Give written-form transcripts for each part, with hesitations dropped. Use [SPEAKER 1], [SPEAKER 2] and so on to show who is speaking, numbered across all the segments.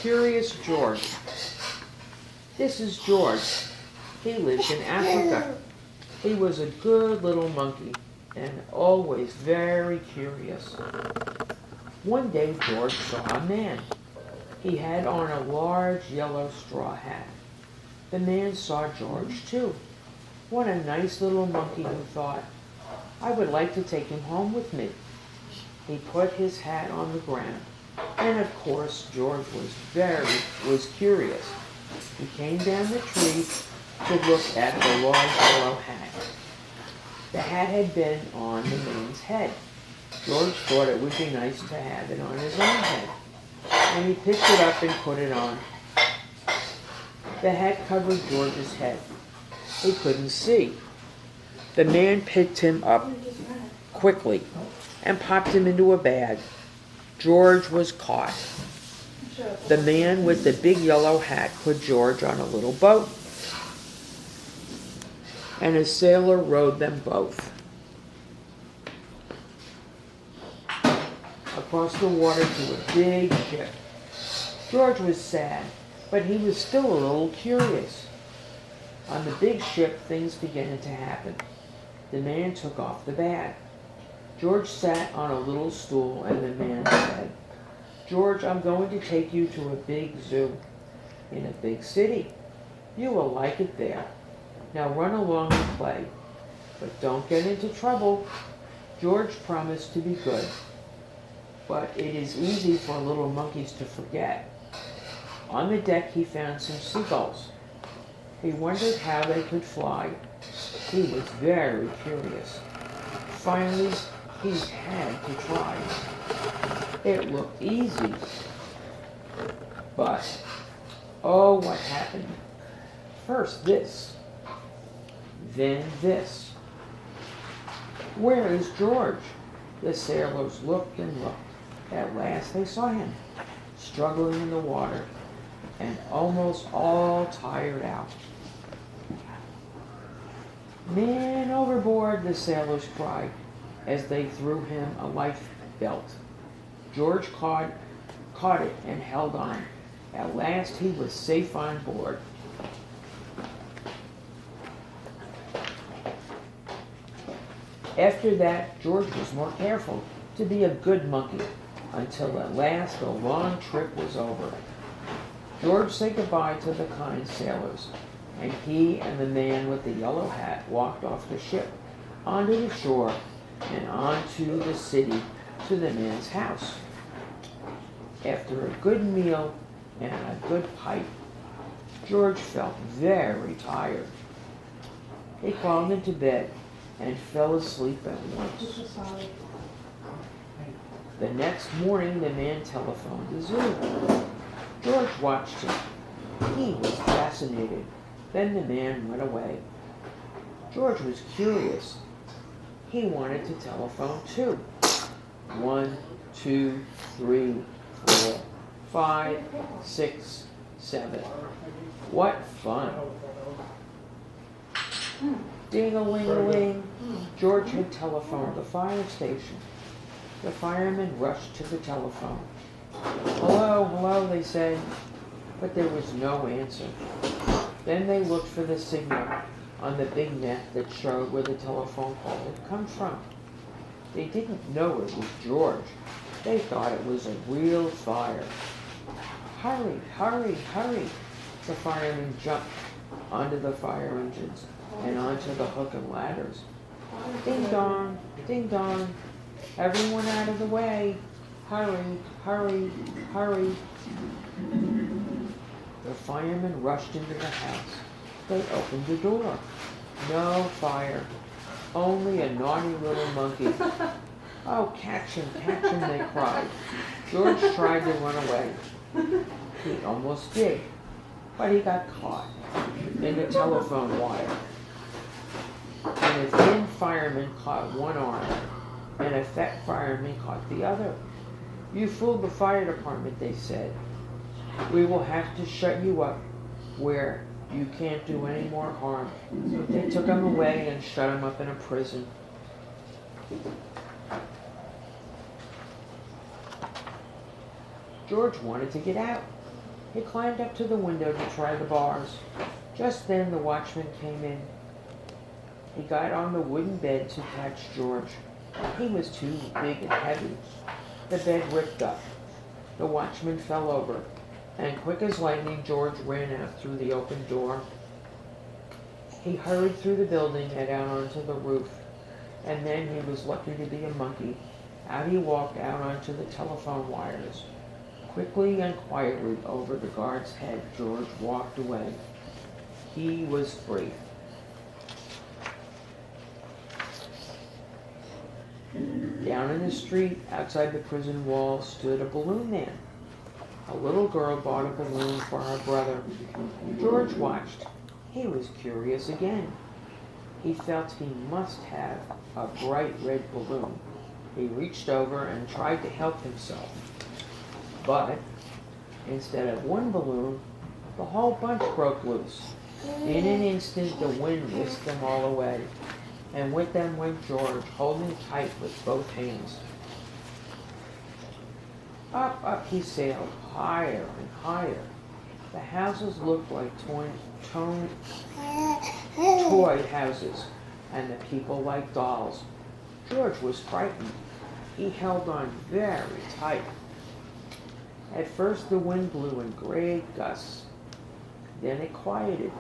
[SPEAKER 1] Curious George. This is George. He lived in Africa. He was a good little monkey and always very curious. One day George saw a man. He had on a large yellow straw hat. The man saw George too. What a nice little monkey, he thought. I would like to take him home with me. He put his hat on the ground, and of course George was curious. He came down the tree to look at the large yellow hat. The hat had been on the man's head. George thought it would be nice to have it on his own head, and he picked it up and put it on. The hat covered George's head. He couldn't see. The man picked him up quickly and popped him into a bag. George was caught. The man with the big yellow hat put George on a little boat, and a sailor rowed them both across the water to a big ship. George was sad, but he was still a little curious. On the big ship, things began to happen. The man took off the bag. George sat on a little stool, and the man said, George, I'm going to take you to a big zoo in a big city. You will like it there. Now run along and play, but don't get into trouble. George promised to be good, but it is easy for little monkeys to forget. On the deck he found some seagulls. He wondered how they could fly. He was very curious. Finally, he had to try. It looked easy, but oh, what happened? First this, then this. Where is George? The sailors looked and looked. At last they saw him, struggling in the water and almost all tired out. Man overboard, the sailors cried as they threw him a life belt. George caught it and held on. At last he was safe on board. After that, George was more careful to be a good monkey until at last the long trip was over. George said goodbye to the kind sailors, and he and the man with the yellow hat walked off the ship, onto the shore, and onto the city to the man's house. After a good meal and a good pipe, George felt very tired. He crawled into bed and fell asleep at once. The next morning, the man telephoned the zoo. George watched him. He was fascinated. Then the man went away. George was curious. He wanted to telephone too. 1, 2, 3, 4, 5, 6, 7. What fun. Ding-a-ling-a-ling. George had telephoned the fire station. The firemen rushed to the telephone. Hello, hello, they said, but there was no answer. Then they looked for the signal on the big net that showed where the telephone call had come from. They didn't know it was George. They thought it was a real fire. Hurry, hurry, hurry. The firemen jumped onto the fire engines and onto the hook and ladders. Ding dong, ding dong. Everyone out of the way. Hurry, hurry, hurry. The firemen rushed into the house. They opened the door. No fire. Only a naughty little monkey. Oh, catch him, they cried. George tried to run away. He almost did, but he got caught in the telephone wire. And a thin fireman caught one arm, and a fat fireman caught the other. You fooled the fire department, they said. We will have to shut you up where you can't do any more harm. They took him away and shut him up in a prison. George wanted to get out. He climbed up to the window to try the bars. Just then the watchman came in. He got on the wooden bed to catch George. He was too big and heavy. The bed ripped up. The watchman fell over, and quick as lightning, George ran out through the open door. He hurried through the building and out onto the roof, and then he was lucky to be a monkey. Out he walked out onto the telephone wires. Quickly and quietly over the guard's head, George walked away. He was free. Down in the street, outside the prison wall, stood a balloon man. A little girl bought a balloon for her brother. George watched. He was curious again. He felt he must have a bright red balloon. He reached over and tried to help himself. But instead of one balloon, the whole bunch broke loose. In an instant, the wind whisked them all away, and with them went George, holding tight with both hands. Up, up he sailed, higher and higher. The houses looked like toy houses, and the people like dolls. George was frightened. He held on very tight. At first the wind blew in great gusts. Then it quieted.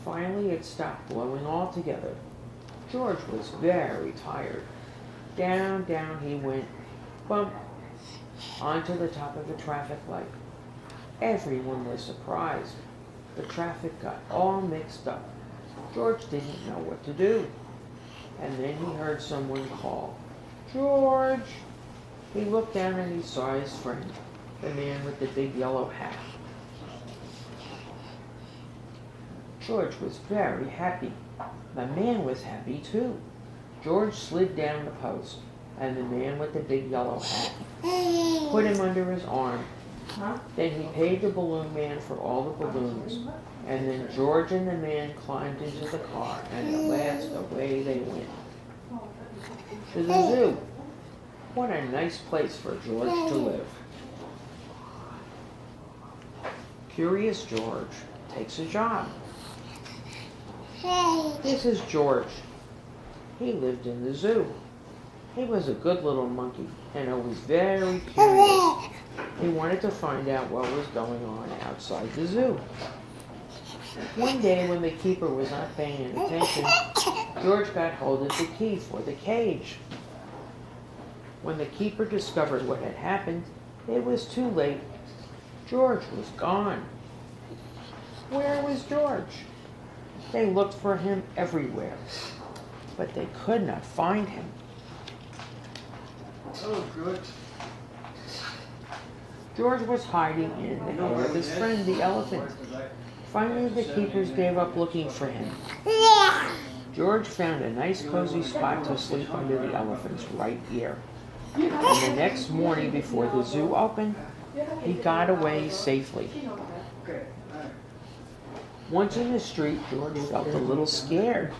[SPEAKER 1] Finally it stopped blowing altogether. George was very tired. Down, down he went, bump, onto the top of a traffic light. Everyone was surprised. The traffic got all mixed up. George didn't know what to do. And then he heard someone call, "George!" He looked down and he saw his friend, the man with the big yellow hat. George was very happy. The man was happy too. George slid down the post, and the man with the big yellow hat put him under his arm. Then he paid the balloon man for all the balloons, and then George and the man climbed into the car, and at last away they went. To the zoo. What a nice place for George to live. Curious George takes a job. This is George. He lived in the zoo. He was a good little monkey and always very curious. He wanted to find out what was going on outside the zoo. One day when the keeper was not paying attention, George got hold of the key for the cage. When the keeper discovered what had happened, it was too late. George was gone. Where was George? They looked for him everywhere, but they could not find him.
[SPEAKER 2] Oh, good.
[SPEAKER 1] George was hiding in the hair of his friend, the elephant. Finally, the keepers gave up looking for him. George found a nice cozy spot to sleep under the elephant's right ear. And the next morning, before the zoo opened, he got away safely. Once in the street, George felt a little scared.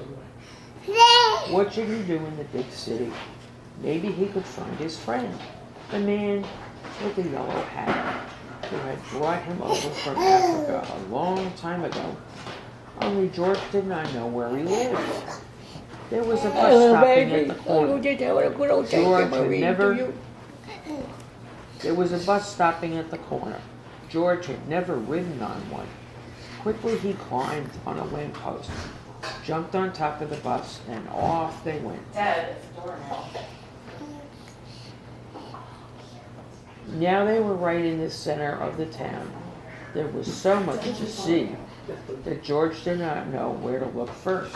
[SPEAKER 1] What should he do in the big city? Maybe he could find his friend, the man with the yellow hat, who had brought him over from Africa a long time ago. Only George did not know where he lived. There was a bus stopping at the corner. There was a bus stopping at the corner. George had never ridden on one. Quickly he climbed on a lamppost, jumped on top of the bus, and off they went.
[SPEAKER 3] Dad, it's the door now.
[SPEAKER 1] Now they were right in the center of the town. There was so much to see that George did not know where to look first.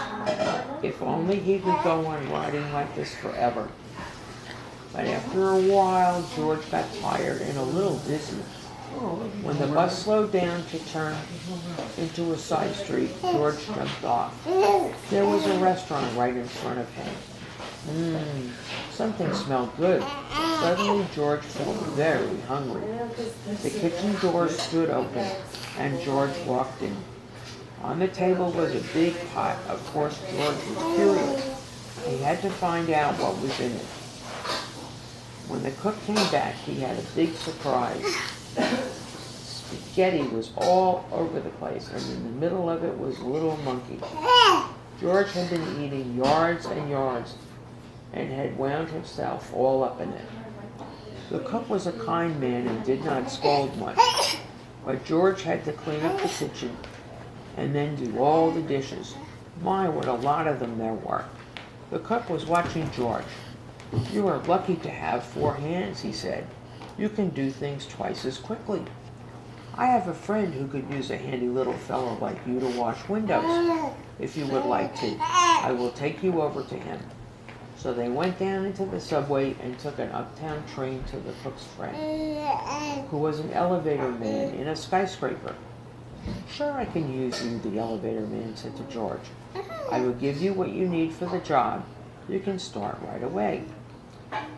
[SPEAKER 1] If only he could go on riding like this forever. But after a while, George got tired and a little dizzy. When the bus slowed down to turn into a side street, George jumped off. There was a restaurant right in front of him. Something smelled good. Suddenly, George felt very hungry. The kitchen door stood open, and George walked in. On the table was a big pot. Of course, George was curious. He had to find out what was in it. When the cook came back, he had a big surprise. spaghetti was all over the place, and in the middle of it was a little monkey. George had been eating yards and yards and had wound himself all up in it. The cook was a kind man and did not scold much, but George had to clean up the kitchen and then do all the dishes. My, what a lot of them there were. The cook was watching George. "You are lucky to have 4 hands," he said. "You can do things twice as quickly. I have a friend who could use a handy little fellow like you to wash windows. If you would like to, I will take you over to him." So they went down into the subway and took an uptown train to the cook's friend, who was an elevator man in a skyscraper. "Sure, I can use you," the elevator man said to George. "I will give you what you need for the job. You can start right away.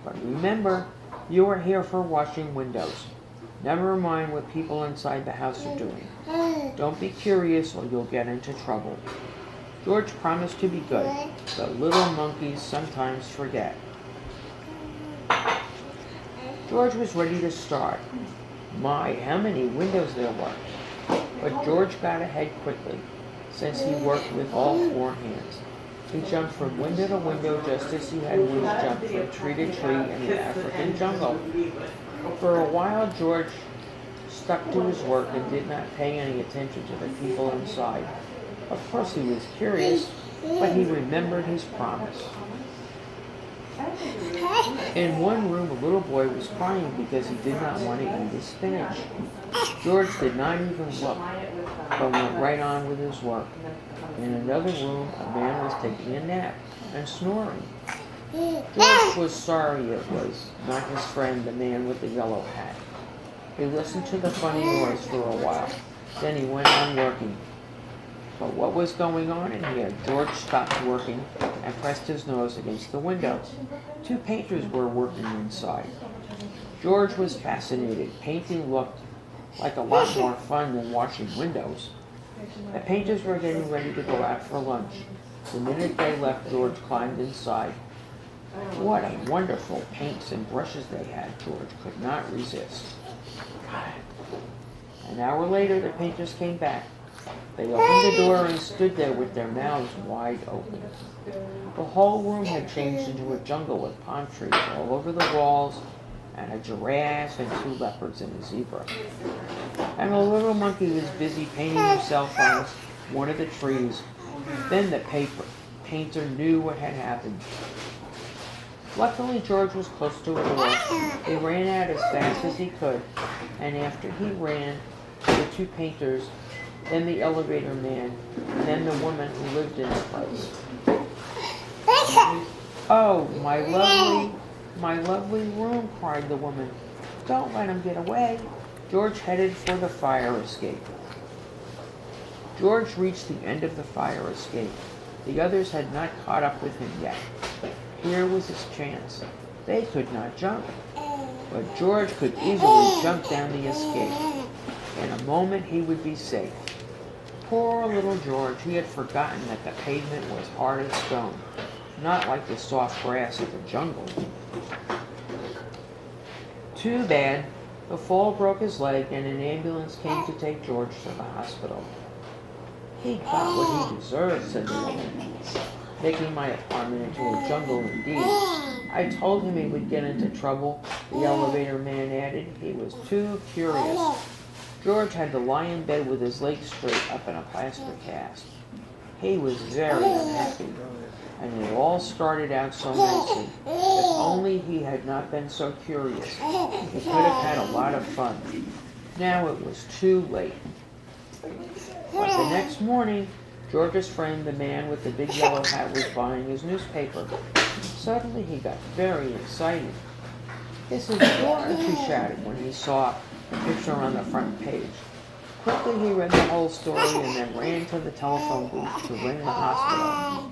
[SPEAKER 1] But remember, you are here for washing windows. Never mind what people inside the house are doing. Don't be curious or you'll get into trouble." George promised to be good, but little monkeys sometimes forget. George was ready to start. My, how many windows there were! But George got ahead quickly, since he worked with all 4 hands. He jumped from window to window just as he had once jumped from tree to tree in the African jungle. For a while, George stuck to his work and did not pay any attention to the people inside. Of course he was curious, but he remembered his promise. In one room, a little boy was crying because he did not want to eat his spinach. George did not even look, but went right on with his work. In another room, a man was taking a nap and snoring. George was sorry it was not his friend, the man with the yellow hat. He listened to the funny noise for a while. Then he went on working. But what was going on in here? George stopped working and pressed his nose against the window. 2 painters were working inside. George was fascinated. Painting looked like a lot more fun than washing windows. The painters were getting ready to go out for lunch. The minute they left, George climbed inside. What a wonderful paints and brushes they had. George could not resist. An hour later, the painters came back. They opened the door and stood there with their mouths wide open. The whole room had changed into a jungle with palm trees all over the walls, and a giraffe and 2 leopards and a zebra. And a little monkey was busy painting himself on one of the trees. Then the painter knew what had happened. Luckily, George was close to a door. He ran out as fast as he could, and after he ran, the 2 painters, then the elevator man, and then the woman who lived in the place. "Oh, my lovely room," cried the woman. "Don't let him get away." George headed for the fire escape. George reached the end of the fire escape. The others had not caught up with him yet. Here was his chance. They could not jump, but George could easily jump down the escape. In a moment he would be safe. Poor little George, he had forgotten that the pavement was hard as stone, not like the soft grass of the jungle. Too bad. The fall broke his leg and an ambulance came to take George to the hospital. "He got what he deserved," said the woman, "making my apartment into a jungle indeed. I told him he would get into trouble," the elevator man added. "He was too curious." George had to lie in bed with his legs straight up in a plaster cast. He was very unhappy, and it all started out so nicely. If only he had not been so curious, he could have had a lot of fun. Now it was too late. But the next morning, George's friend, the man with the big yellow hat, was buying his newspaper. Suddenly he got very excited. "This is George," he shouted when he saw the picture on the front page. Quickly he read the whole story and then ran to the telephone booth to ring the hospital.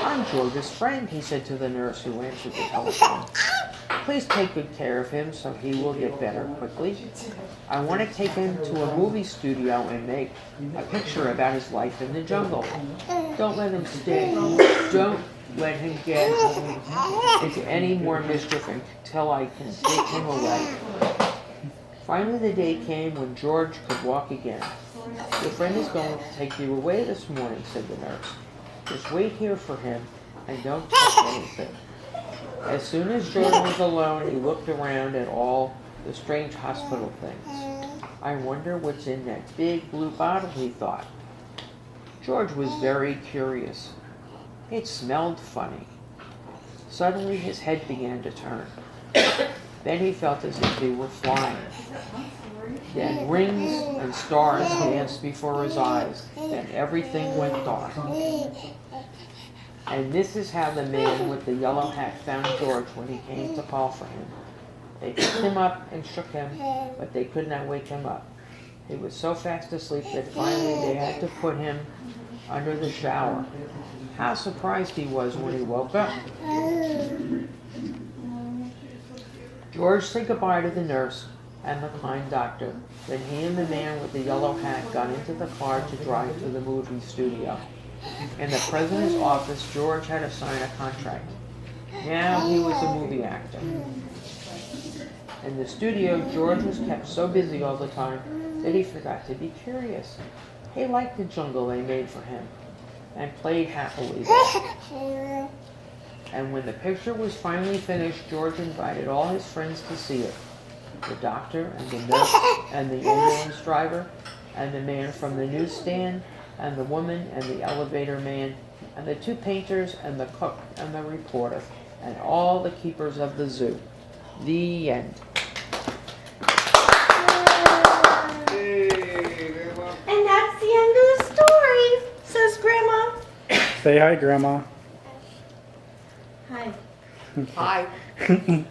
[SPEAKER 1] "I'm George's friend," he said to the nurse who answered the telephone. "Please take good care of him so he will get better quickly. I want to take him to a movie studio and make a picture about his life in the jungle. Don't let him stay. Don't let him get into any more mischief until I can take him away." Finally, the day came when George could walk again. "Your friend is going to take you away this morning," said the nurse. "Just wait here for him and don't touch anything." As soon as George was alone, he looked around at all the strange hospital things. "I wonder what's in that big blue bottle," he thought. George was very curious. It smelled funny. Suddenly his head began to turn. Then he felt as if he were flying. Then rings and stars danced before his eyes. Then everything went dark. And this is how the man with the yellow hat found George when he came to call for him. They picked him up and shook him, but they could not wake him up. He was so fast asleep that finally they had to put him under the shower. How surprised he was when he woke up. George said goodbye to the nurse and the kind doctor. Then he and the man with the yellow hat got into the car to drive to the movie studio. In the president's office, George had to sign a contract. Now he was a movie actor. In the studio, George was kept so busy all the time that he forgot to be curious. He liked the jungle they made for him and played happily there. And when the picture was finally finished, George invited all his friends to see it. The doctor and the nurse and the ambulance driver and the man from the newsstand and the woman and the elevator man and the 2 painters and the cook and the reporter and all the keepers of the zoo. The end.
[SPEAKER 2] And that's the end of the story, says Grandma.
[SPEAKER 3] Say hi, Grandma.
[SPEAKER 2] Hi.
[SPEAKER 1] Hi.